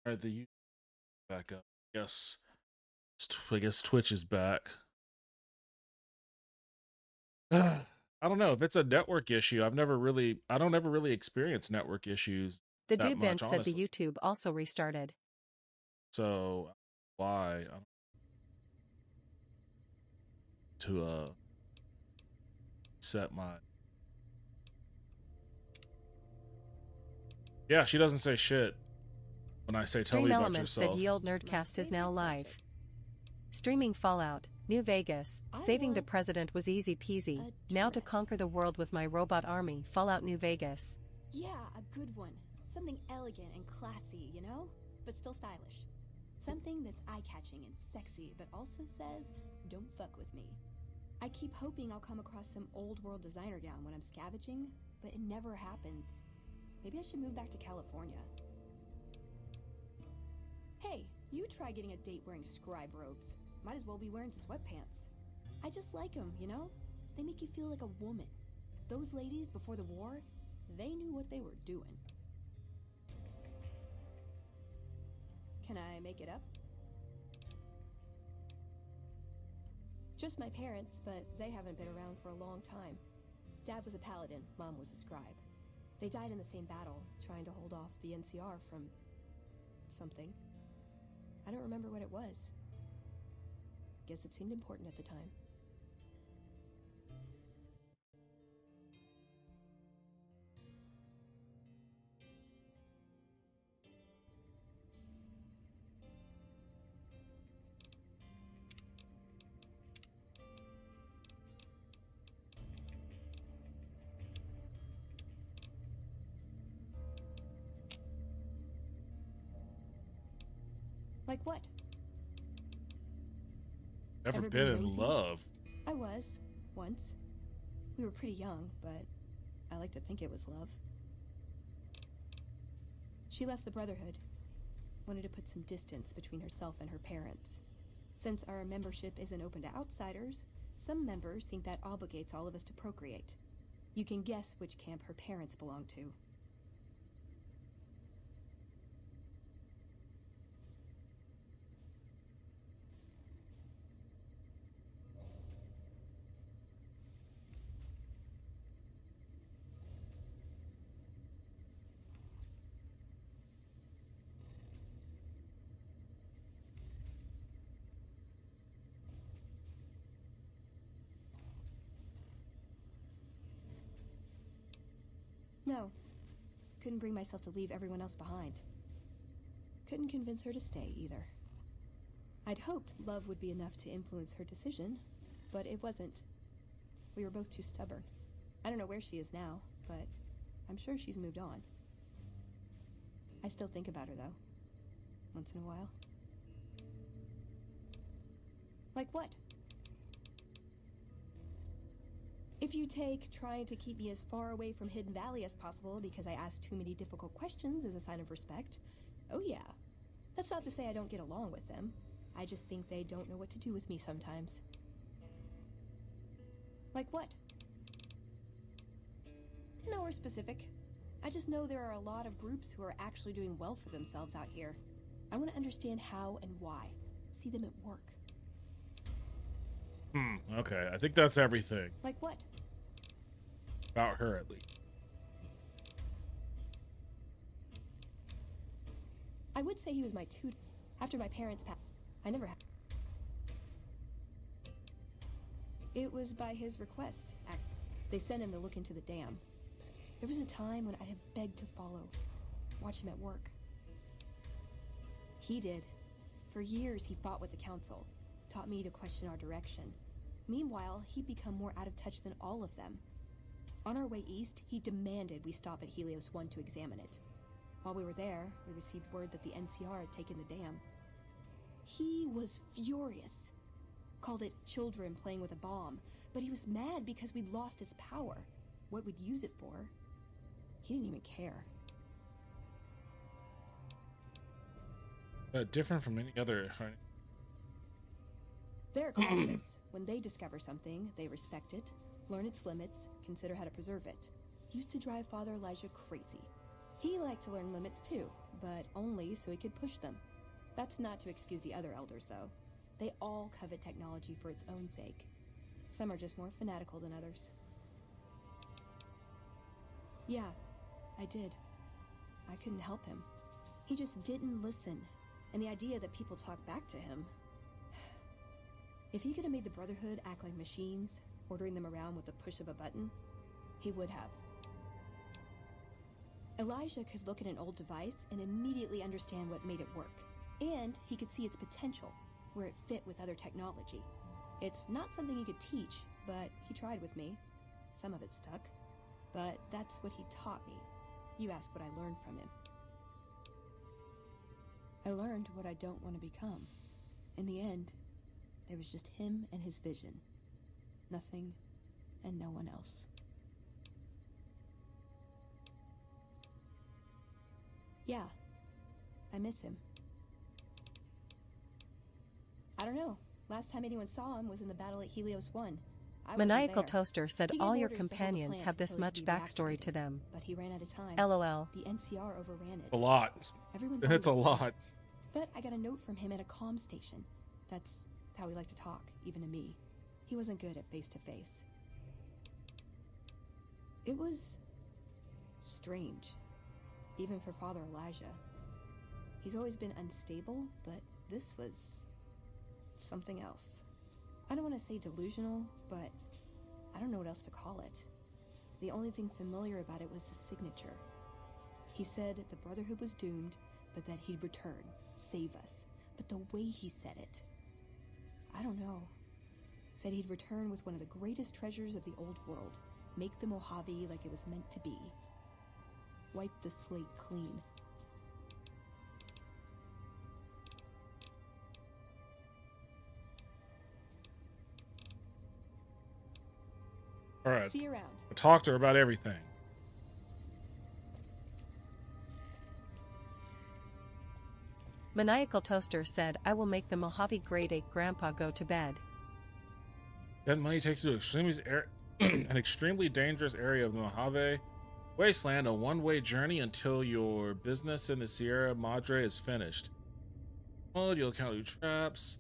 All right, the YouTube back up. Yes, I guess Twitch is back. I don't know if it's a network issue. I don't ever really experience network issues The that dude much, vent said the honestly. YouTube also restarted. So why to set my yeah? She doesn't say shit when I say tell Stream me about Elements said yourself. Ye Olde Nerdcast is now live. Streaming Fallout, New Vegas, saving the president was easy peasy, now to conquer the world with my robot army, Fallout New Vegas. Yeah, a good one. Something elegant and classy, you know? But still stylish. Something that's eye-catching and sexy, but also says, don't fuck with me. I keep hoping I'll come across some old world designer gown when I'm scavenging, but it never happens. Maybe I should move back to California. Hey, you try getting a date wearing scribe robes. Might as well be wearing sweatpants. I just like them, you know? They make you feel like a woman. Those ladies before the war, they knew what they were doing. Can I make it up? Just my parents, but they haven't been around for a long time. Dad was a paladin, Mom was a scribe. They died in the same battle, trying to hold off the NCR from something. I don't remember what it was. Guess it seemed important at the time. Like what? Never Ever been been in nosy? love. I was, once. We were pretty young, but I like to think it was love. She left the Brotherhood. Wanted to put some distance between herself and her parents. Since our membership isn't open to outsiders, some members think that obligates all of us to procreate. You can guess which camp her parents belong to. No. Couldn't bring myself to leave everyone else behind. Couldn't convince her to stay, either. I'd hoped love would be enough to influence her decision, but it wasn't. We were both too stubborn. I don't know where she is now, but I'm sure she's moved on. I still think about her, though. Once in a while. Like what? If you take trying to keep me as far away from Hidden Valley as possible because I ask too many difficult questions as a sign of respect, oh yeah. That's not to say I don't get along with them. I just think they don't know what to do with me sometimes. Like what? Nowhere specific. I just know there are a lot of groups who are actually doing well for themselves out here. I want to understand how and why. See them at work. Okay, I think that's everything Like what? about her, at least. I would say he was my tutor. After my parents passed, I never had. It was by his request. They sent him to look into the dam. There was a time when I'd have begged to follow, watch him at work. He did. For years, he fought with the council, taught me to question our direction. Meanwhile, he'd become more out of touch than all of them. On our way east, he demanded we stop at Helios 1 to examine it. While we were there, we received word that the NCR had taken the dam. He was furious. Called it children playing with a bomb, but he was mad because we'd lost its power. What we'd use it for. He didn't even care. Different from any other. They're cautious. When they discover something, they respect it, learn its limits, consider how to preserve it. Used to drive Father Elijah crazy. He liked to learn limits too, but only so he could push them. That's not to excuse the other elders, though. They all covet technology for its own sake. Some are just more fanatical than others. Yeah, I did. I couldn't help him. He just didn't listen, and the idea that people talk back to him... If he could have made the Brotherhood act like machines, ordering them around with the push of a button, he would have. Elijah could look at an old device and immediately understand what made it work. And he could see its potential, where it fit with other technology. It's not something he could teach, but he tried with me. Some of it stuck. But that's what he taught me. You ask what I learned from him. I learned what I don't want to become. In the end, there was just him and his vision. Nothing and no one else. Yeah, I miss him. I don't know. Last time anyone saw him was in the battle at Helios 1. Maniacal Toaster said all your companions have this much backstory to them. But he ran out of time. LOL. The NCR overran it. A lot. Everyone It's a lot. But I got a note from him at a comm station. That's how he liked to talk, even to me. He wasn't good at face-to-face. It was strange, even for Father Elijah. He's always been unstable, but this was something else. I don't want to say delusional, but I don't know what else to call it. The only thing familiar about it was the signature. He said the Brotherhood was doomed, but that he'd return, save us. But the way he said it, I don't know. Said he'd return with one of the greatest treasures of the old world. Make the Mojave like it was meant to be. Wipe the slate clean. All right. See you around. I talked to her about everything. Maniacal Toaster said, I will make the Mojave Grade 8 Grandpa go to bed. That money takes you to an extremely dangerous area of the Mojave Wasteland, a one-way journey until your business in the Sierra Madre is finished. You'll encounter traps,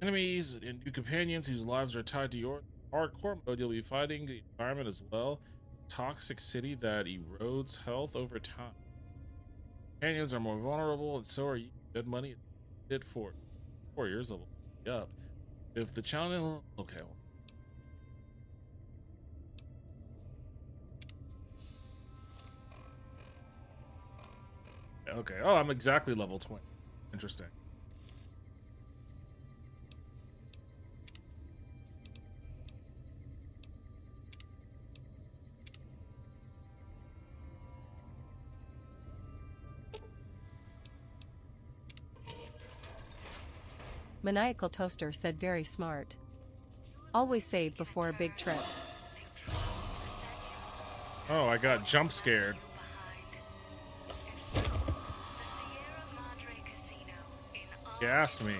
enemies, and new companions whose lives are tied to your hardcore mode. You'll be fighting the environment as well. Toxic city that erodes health over time. Companions are more vulnerable, and so are you. Good money did for 4 years of up. If the challenge, okay. Okay. Oh, I'm exactly level 20. Interesting. Maniacal Toaster said very smart. Always save before a big trip. Oh, I got jump scared. You asked me.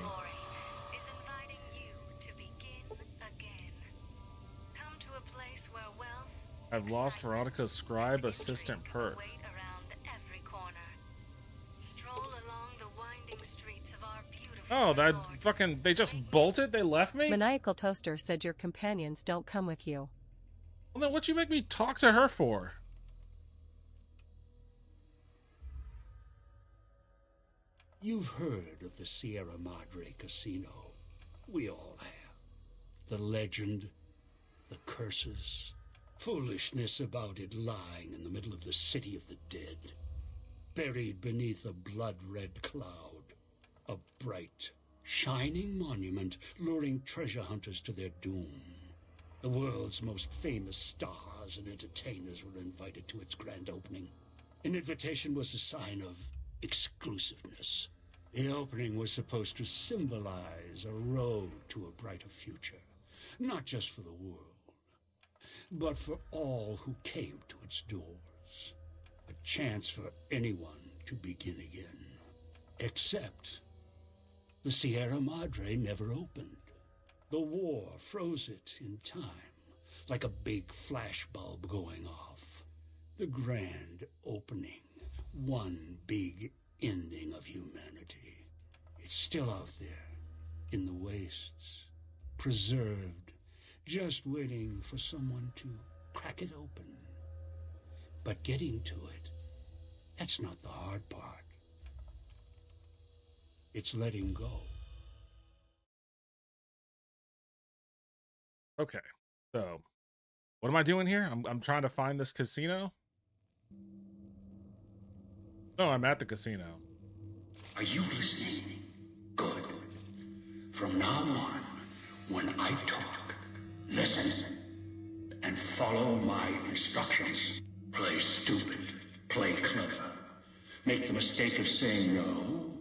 I've lost Veronica's scribe assistant perk. Oh, that fucking, they just bolted? They left me? Maniacal Toaster said your companions don't come with you. Well, then what'd you make me talk to her for? You've heard of the Sierra Madre Casino. We all have. The legend, the curses, foolishness about it lying in the middle of the city of the dead, buried beneath a blood-red cloud. A bright, shining monument luring treasure hunters to their doom. The world's most famous stars and entertainers were invited to its grand opening. An invitation was a sign of exclusiveness. The opening was supposed to symbolize a road to a brighter future, not just for the world, but for all who came to its doors. A chance for anyone to begin again. Except the Sierra Madre never opened. The war froze it in time, like a big flashbulb going off. The grand opening one big ending of humanity. It's still out there, in the wastes, preserved, just waiting for someone to crack it open. But getting to it, that's not the hard part. It's letting go. Okay, so what am I doing here? I'm trying to find this casino. No, I'm at the casino. Are you listening? Good. From now on, when I talk, listen and follow my instructions. Play stupid, play clever. Make the mistake of saying no.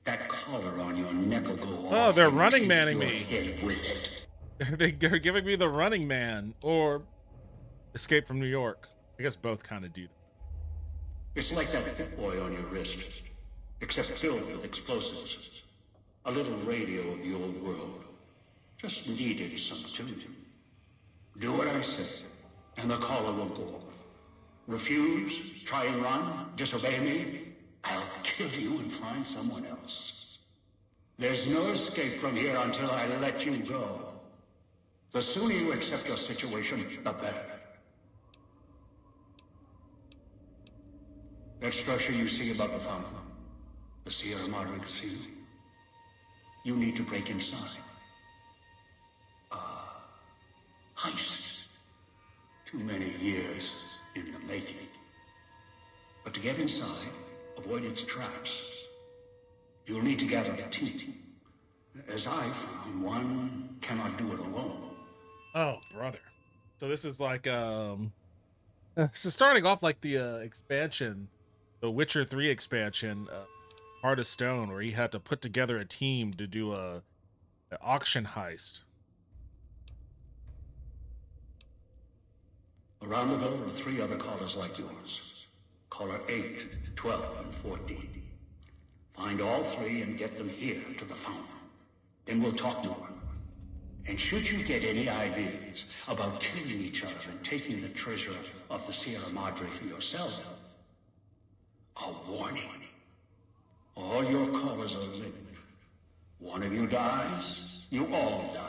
That collar on your neck will go off. Oh, they're running manning your me. Head with it. They're giving me the Running Man or Escape from New York. I guess both kind of do that. It's like that Pip Boy on your wrist, except filled with explosives. A little radio of the old world. Just needed some tuning. Do what I say, and the collar will go off. Refuse, try and run, disobey me, I'll kill you and find someone else. There's no escape from here until I let you go. The sooner you accept your situation, the better. That structure you see above the fountain, the Sierra Madre Casino, you need to break inside. Heist. Too many years in the making. But to get inside, avoid its traps, you'll need to gather a team. As I found, one cannot do it alone. Oh, brother. So this is like so starting off like the expansion, the Witcher 3 expansion, Heart of Stone, where he had to put together a team to do an auction heist. Around the villa are 3 other callers like yours. Caller 8, 12, and 14. Find all 3 and get them here to the fountain. Then we'll talk more. And should you get any ideas about killing each other and taking the treasure of the Sierra Madre for yourself, a warning. All your callers are linked. One of you dies, you all die.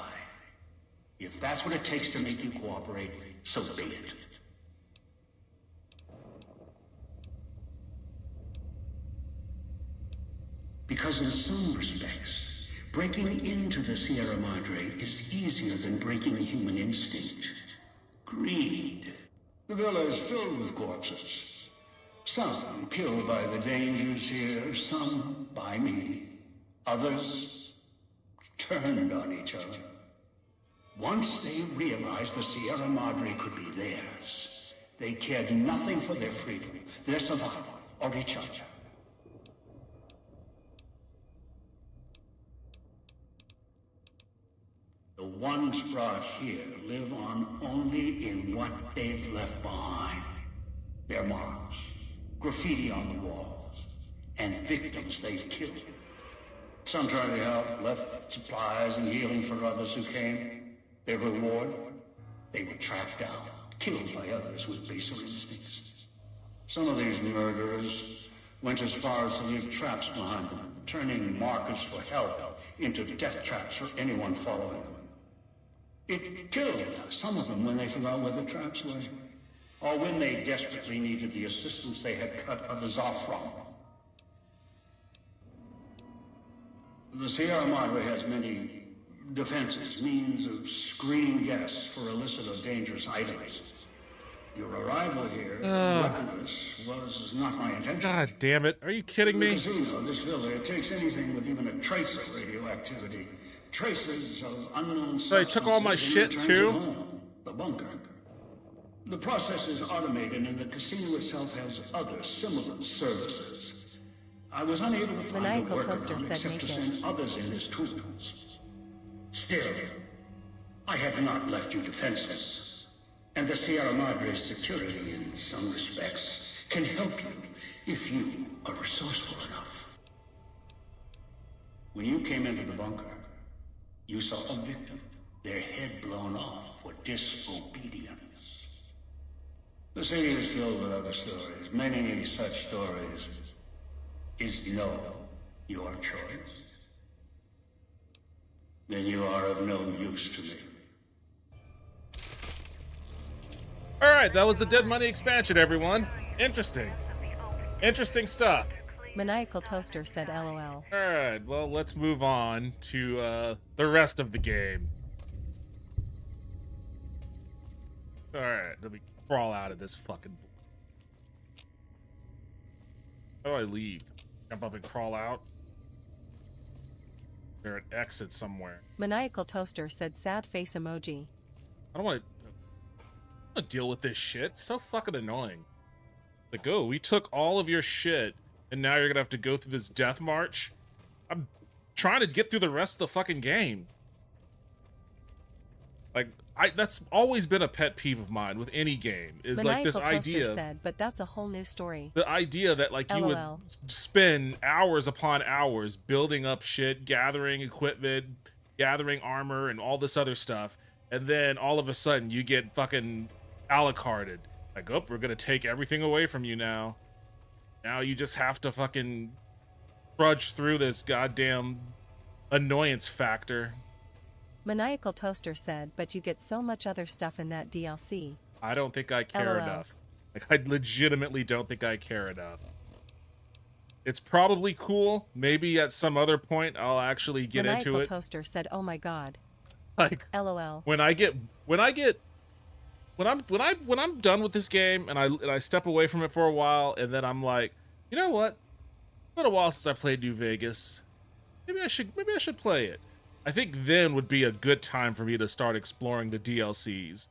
If that's what it takes to make you cooperate, so be it. Because in some respects, breaking into the Sierra Madre is easier than breaking human instinct. Greed. The villa is filled with corpses. Some killed by the dangers here, some by me. Others turned on each other. Once they realized the Sierra Madre could be theirs, they cared nothing for their freedom, their survival, or each other. The ones brought here live on only in what they've left behind. Their marks, graffiti on the walls, and victims they've killed. Some tried to help, left supplies and healing for others who came. Their reward? They were tracked down, killed by others with baser instincts. Some of these murderers went as far as to leave traps behind them, turning markers for help into death traps for anyone following them. It killed some of them when they forgot where the traps were, or when they desperately needed the assistance they had cut others off from. The Sierra Madre has many defenses, means of screening guests for illicit or dangerous items. Your arrival here, weaponless, was not my intention. God damn it. Are you kidding me? The casino, this villa, it takes anything with even a trace of radioactivity. Traces of unknown substances. So they took all my shit too? Home, the bunker. The process is automated and the casino itself has other similar services. I was unable to find a Maniacal toaster workaround said except to naked. send others in as tools. Still, I have not left you defenseless. And the Sierra Madre's security, in some respects, can help you if you are resourceful enough. When you came into the bunker, you saw a victim, their head blown off for disobedience. The city is filled with other stories. Many such stories. Is no your choice? Then you are of no use to me. All right, that was the Dead Money expansion, everyone. Interesting. Interesting stuff. Maniacal Toaster said LOL. All right, well, let's move on to the rest of the game. All right, let me crawl out of this fucking... How do I leave? Jump up and crawl out? There an exit somewhere. Maniacal Toaster said sad face emoji. I don't want to deal with this shit. It's so fucking annoying. Like, oh, we took all of your shit, and now you're gonna have to go through this death march? I'm trying to get through the rest of the fucking game. Like, that's always been a pet peeve of mine with any game, is Maniacal like this idea. Toaster said, but that's a whole new story. The idea that like you LOL. would spend hours upon hours building up shit, gathering equipment, gathering armor, and all this other stuff, and then all of a sudden you get fucking a la carted. Like, oh, we're gonna take everything away from you now. Now you just have to fucking trudge through this goddamn annoyance factor. Maniacal Toaster said, but you get so much other stuff in that DLC. I don't think I care LOL. enough. Like, I legitimately don't think I care enough. It's probably cool. Maybe at some other point I'll actually get into Maniacal it. Toaster said, oh my god. Like, LOL. when I'm done with this game and I step away from it for a while, and then I'm like, you know what? It's been a while since I played New Vegas. Maybe I should play it. I think then would be a good time for me to start exploring the DLCs.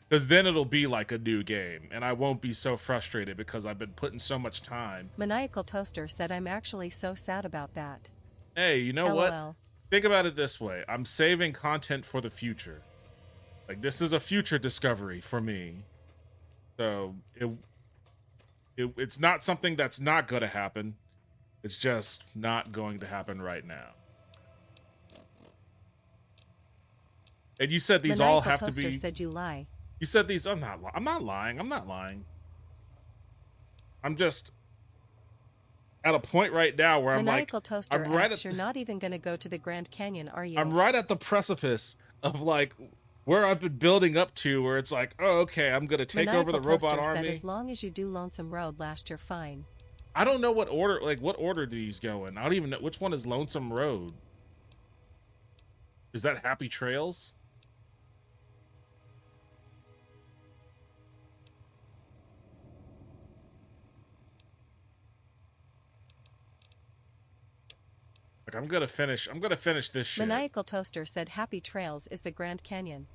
Because then it'll be like a new game, and I won't be so frustrated because I've been putting so much time. Maniacal Toaster said, I'm actually so sad about that. Hey, you know LOL. what? Think about it this way. I'm saving content for the future. Like, this is a future discovery for me. So, it's not something that's not going to happen. It's just not going to happen right now. And you said these all have to be... said you lie. You said these... I'm not lying. I'm not lying. I'm just at a point right now where Maniacal I'm like... Toaster I'm right asks, you're not even going to go to the Grand Canyon, are you? I'm right at the precipice of, like, where I've been building up to, where it's like, oh, okay, I'm going to take over the robot Toaster army. said, as long as you do Lonesome Road last, you're fine. I don't know what order... Like, what order do these go in? I don't even know... Which one is Lonesome Road? Is that Happy Trails? Like, I'm gonna finish this shit. Maniacal Toaster said Happy Trails is the Grand Canyon.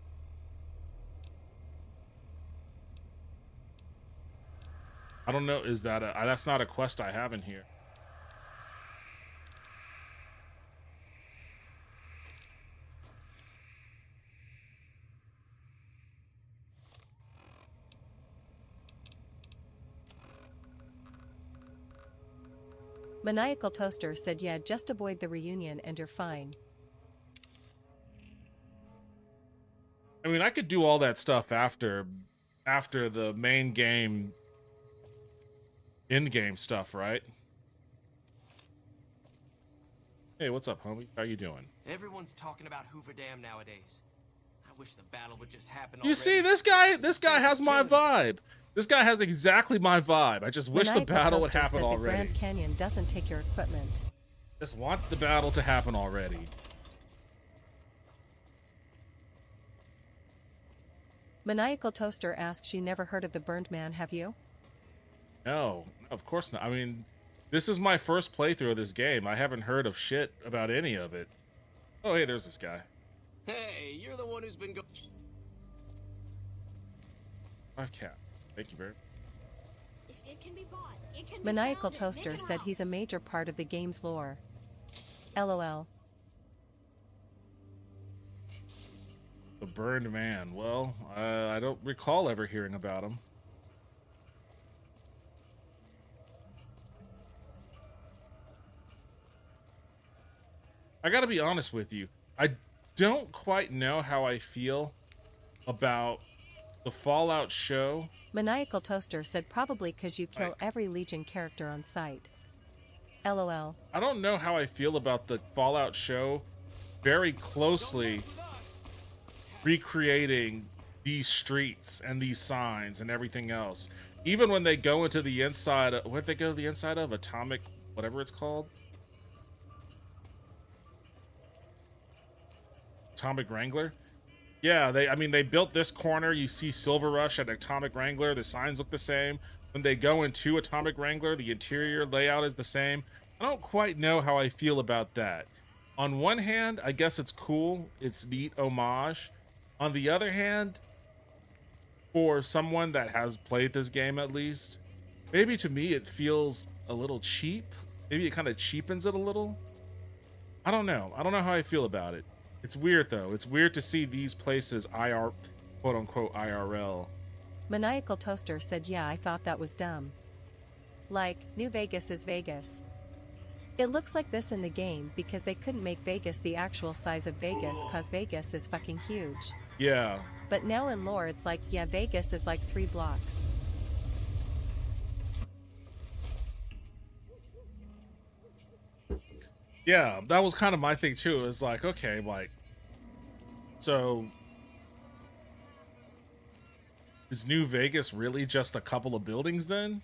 I don't know, is that that's not a quest I have in here. Maniacal Toaster said, yeah, just avoid the reunion and you're fine. I mean, I could do all that stuff after the main game, in-game stuff, right? Hey, what's up, homies? How you doing? Everyone's talking about Hoover Dam nowadays. I wish the battle would just happen You already. see, this guy has my vibe. This guy has exactly my vibe. I just wish the Maniacal battle would Toaster happen said already. The Grand Canyon doesn't take your equipment. Just want the battle to happen already. Maniacal Toaster asks, you never heard of the Burned Man, have you? No, of course not. I mean, this is my first playthrough of this game. I haven't heard of shit about any of it. Oh, hey, there's this guy. Hey, you're the one who's been Okay. Thank you, Bert. If it can be bought, it can Maniacal be found at Toaster Mickey said he's a Mouse. major part of the game's lore. LOL. The Burned Man. Well, I don't recall ever hearing about him. I gotta be honest with you. I don't quite know how I feel about The Fallout show? Maniacal Toaster said probably cause you kill every Legion character on sight. LOL. I don't know how I feel about the Fallout show very closely recreating these streets and these signs and everything else. Even when they go into the inside of, what they go to the inside of? Atomic, whatever it's called. Atomic Wrangler? Yeah, they built this corner. You see Silver Rush at Atomic Wrangler. The signs look the same. When they go into Atomic Wrangler, the interior layout is the same. I don't quite know how I feel about that. On one hand, I guess it's cool. It's neat homage. On the other hand, for someone that has played this game at least, maybe to me it feels a little cheap. Maybe it kind of cheapens it a little. I don't know. I don't know how I feel about it. It's weird though. It's weird to see these places quote unquote IRL. Maniacal Toaster said yeah, I thought that was dumb. Like, New Vegas is Vegas. It looks like this in the game because they couldn't make Vegas the actual size of Vegas cause Vegas is fucking huge. Yeah. But now in lore it's like, yeah, Vegas is like 3 blocks. Yeah, that was kind of my thing too. It's like, okay, like, so is New Vegas really just a couple of buildings then?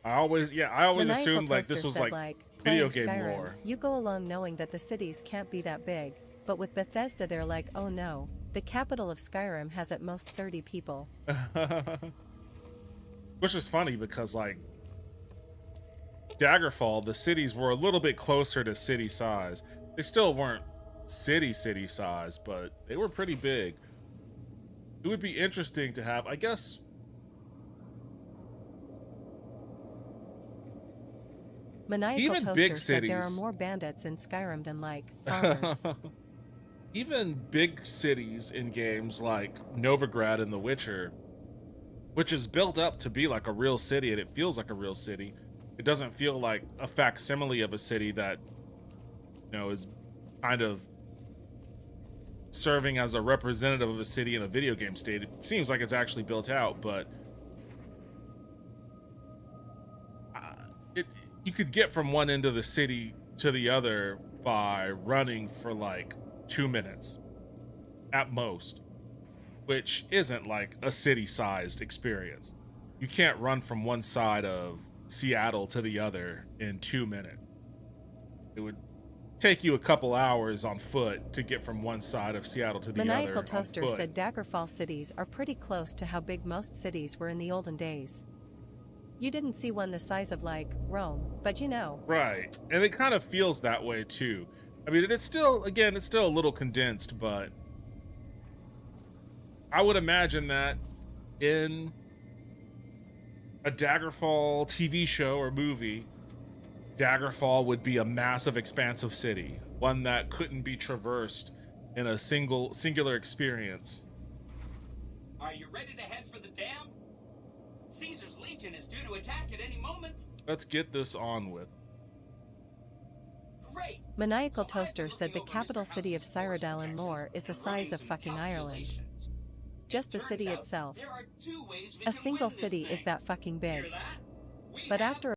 I always Maniacal assumed like this Toaster was said, like video playing game Skyrim, lore. You go along knowing that the cities can't be that big, but with Bethesda they're like, oh no, the capital of Skyrim has at most 30 people. Which is funny because like Daggerfall, the cities were a little bit closer to city size. They still weren't city size, but they were pretty big. It would be interesting to have, I guess. Maniacal Even Toaster big said there are cities. more bandits in Skyrim than like farmers. Even big cities in games like Novigrad and The Witcher, which is built up to be like a real city, and it feels like a real city. It doesn't feel like a facsimile of a city that, you know, is kind of serving as a representative of a city in a video game state. It seems like it's actually built out, but you could get from one end of the city to the other by running for like 2 minutes at most, which isn't like a city-sized experience. You can't run from one side of Seattle to the other in 2 minutes. It would take you a couple hours on foot to get from one side of Seattle to the other. Maniacal Toaster said Daggerfall cities are pretty close to how big most cities were in the olden days. You didn't see one the size of like Rome, but you know. Right, and it kind of feels that way too. I mean, it's still, again, it's still a little condensed, but I would imagine that in a Daggerfall TV show or movie, Daggerfall would be a massive, expansive city, one that couldn't be traversed in a singular experience. Are you ready to head for the dam? Caesar's Legion is due to attack at any moment. Let's get this on with. Great. Maniacal Toaster said the capital city of Cyrodiil in lore is the size of fucking Ireland. Just the city itself. A single city is that fucking big. But after